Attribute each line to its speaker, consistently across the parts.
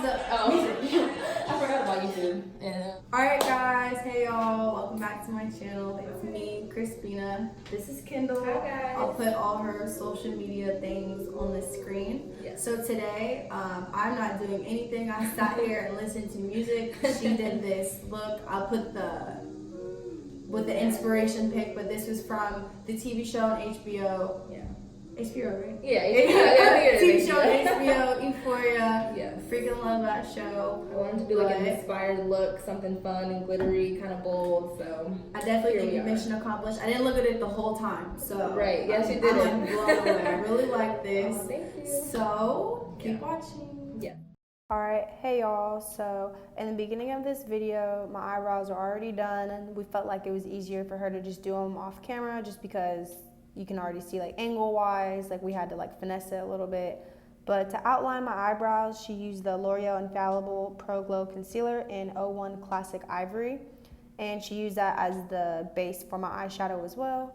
Speaker 1: Music. I forgot about YouTube. Yeah.
Speaker 2: Alright guys, hey y'all, welcome back to my channel. It's me, Crispina. This is Kendall.
Speaker 1: Hi guys.
Speaker 2: I'll put all her social media things on the screen.
Speaker 1: Yes.
Speaker 2: So today, I'm not doing anything. I sat here and listened to music. She did this. Look, I'll put with the inspiration pic, but this was from the TV show on HBO.
Speaker 1: Yeah.
Speaker 2: HBO, right?
Speaker 1: Yeah, HBO.
Speaker 2: TV show on HBO, Euphoria.
Speaker 1: Yes.
Speaker 2: Freaking love that show.
Speaker 1: I wanted to do like an inspired look, something fun and glittery, kind of bold. So
Speaker 2: I definitely think mission accomplished. I didn't look at it the whole time, so
Speaker 1: right. Yes, you did.
Speaker 2: I'm like blown away. I really like this.
Speaker 1: Oh, thank you.
Speaker 2: So keep watching.
Speaker 1: Yeah.
Speaker 2: Alright, hey y'all. So in the beginning of this video, my eyebrows are already done, and we felt like it was easier for her to just do them off camera, just because you can already see like angle wise, like we had to like finesse it a little bit. But to outline my eyebrows, she used the L'Oreal Infallible Pro Glow Concealer in 01 Classic Ivory, and she used that as the base for my eyeshadow as well.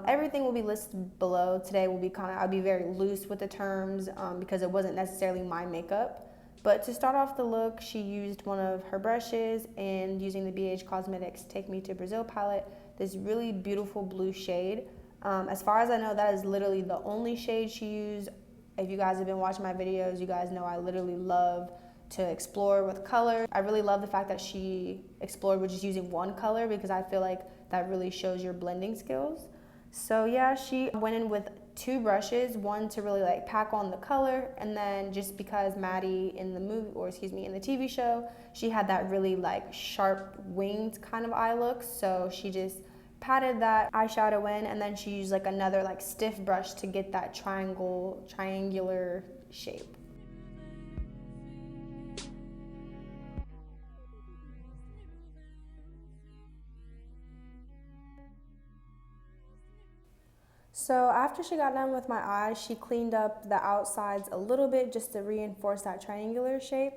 Speaker 2: Everything will be listed below. Today will be I'll be very loose with the terms because it wasn't necessarily my makeup. But to start off the look, she used one of her brushes and using the BH Cosmetics Take Me to Brazil palette, this really beautiful blue shade. As far as I know, that is literally the only shade she used. If you guys have been watching my videos, you guys know I literally love to explore with color. I really love the fact that she explored with just using one color because I feel like that really shows your blending skills. So yeah, she went in with two brushes, one to really like pack on the color, and then just because Maddie in the movie, or excuse me, in the TV show, she had that really like sharp winged kind of eye look, so she just patted that eyeshadow in, and then she used like another like stiff brush to get that triangular shape. So after she got done with my eyes, she cleaned up the outsides a little bit just to reinforce that triangular shape.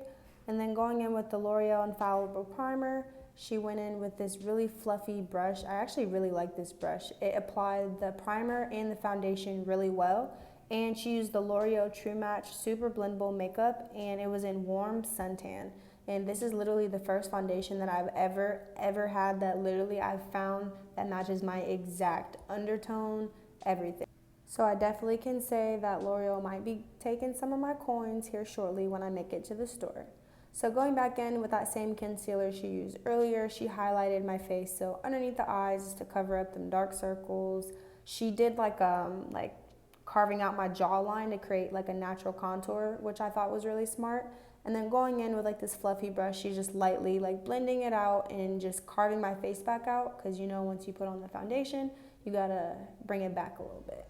Speaker 2: And then going in with the L'Oreal Infallible Primer, she went in with this really fluffy brush. I actually really like this brush. It applied the primer and the foundation really well. And she used the L'Oreal True Match Super Blendable Makeup, and it was in Warm Suntan. And this is literally the first foundation that I've ever had that literally I've found that matches my exact undertone, everything. So I definitely can say that L'Oreal might be taking some of my coins here shortly when I make it to the store. So going back in with that same concealer she used earlier, she highlighted my face. So underneath the eyes to cover up them dark circles. She did like carving out my jawline to create like a natural contour, which I thought was really smart. And then going in with like this fluffy brush, she's just lightly like blending it out and just carving my face back out, because you know once you put on the foundation, you gotta bring it back a little bit.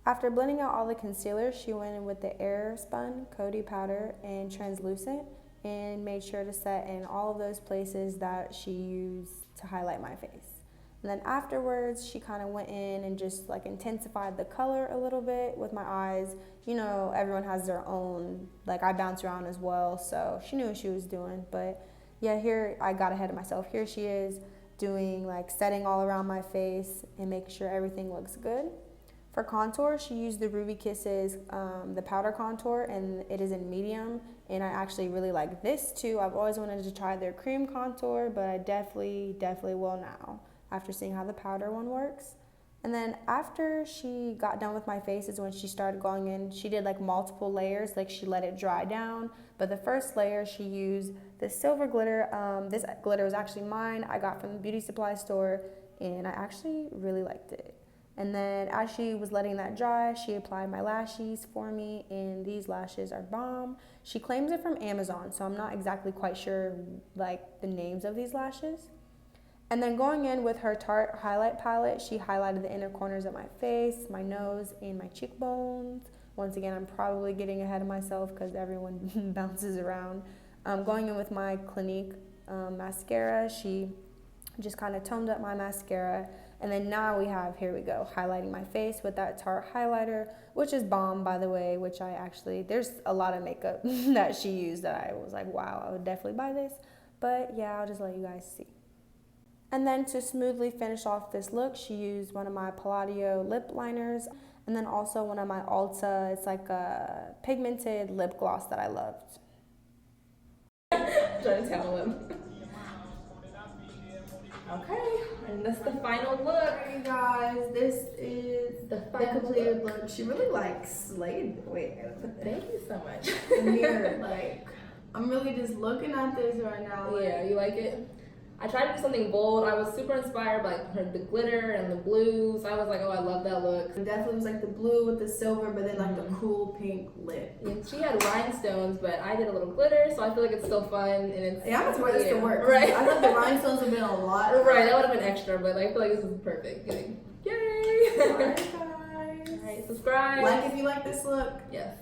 Speaker 2: After blending out all the concealer, she went in with the Airspun Coty Powder and Translucent and made sure to set in all of those places that she used to highlight my face. And then afterwards, she kind of went in and just like intensified the color a little bit with my eyes. You know, everyone has their own, like I bounce around as well, so she knew what she was doing. But yeah, here I got ahead of myself. Here she is doing like setting all around my face and making sure everything looks good. For contour, she used the Ruby Kisses, the powder contour, and it is in medium, and I actually really like this too. I've always wanted to try their cream contour, but I definitely will now after seeing how the powder one works. And then after she got done with my face is when she started going in. She did like multiple layers, like she let it dry down. But the first layer she used the silver glitter. This glitter was actually mine. I got from the beauty supply store, and I actually really liked it. And then as she was letting that dry, she applied my lashes for me, and these lashes are bomb. She claims it from Amazon, so I'm not exactly quite sure like the names of these lashes. And then going in with her Tarte highlight palette, she highlighted the inner corners of my face, my nose, and my cheekbones. Once again, I'm probably getting ahead of myself because everyone bounces around. Going in with my Clinique mascara, she just kind of toned up my mascara. And then now we have, here we go, highlighting my face with that Tarte highlighter, which is bomb, by the way, which I actually, there's a lot of makeup that she used that I was like, wow, I would definitely buy this. But yeah, I'll just let you guys see. And then to smoothly finish off this look, she used one of my Palladio Lip Liners, and then also one of my Ulta, it's like a pigmented lip gloss that I loved.
Speaker 1: Trying to tell them. Okay, and that's the final look.
Speaker 2: You guys, this is
Speaker 1: The
Speaker 2: the
Speaker 1: final
Speaker 2: completed look. She really like slayed. Wait,
Speaker 1: Thank you so much.
Speaker 2: the mirror, like I'm really just looking at this right now. Like,
Speaker 1: Yeah, you like it? I tried to do something bold. I was super inspired by the glitter and the blues. I was like, oh, I love that look.
Speaker 2: it definitely was like the blue with the silver, but then like the cool pink lip.
Speaker 1: And she had rhinestones, but I did a little glitter, so I feel like it's still fun and it's.
Speaker 2: Yeah, I'm gonna wear this to work.
Speaker 1: Right.
Speaker 2: I thought the rhinestones would have been a lot.
Speaker 1: Right, that would have been extra, but I feel like this is perfect. Yay!
Speaker 2: Alright, guys.
Speaker 1: Alright, subscribe.
Speaker 2: Like if you like this look.
Speaker 1: Yes.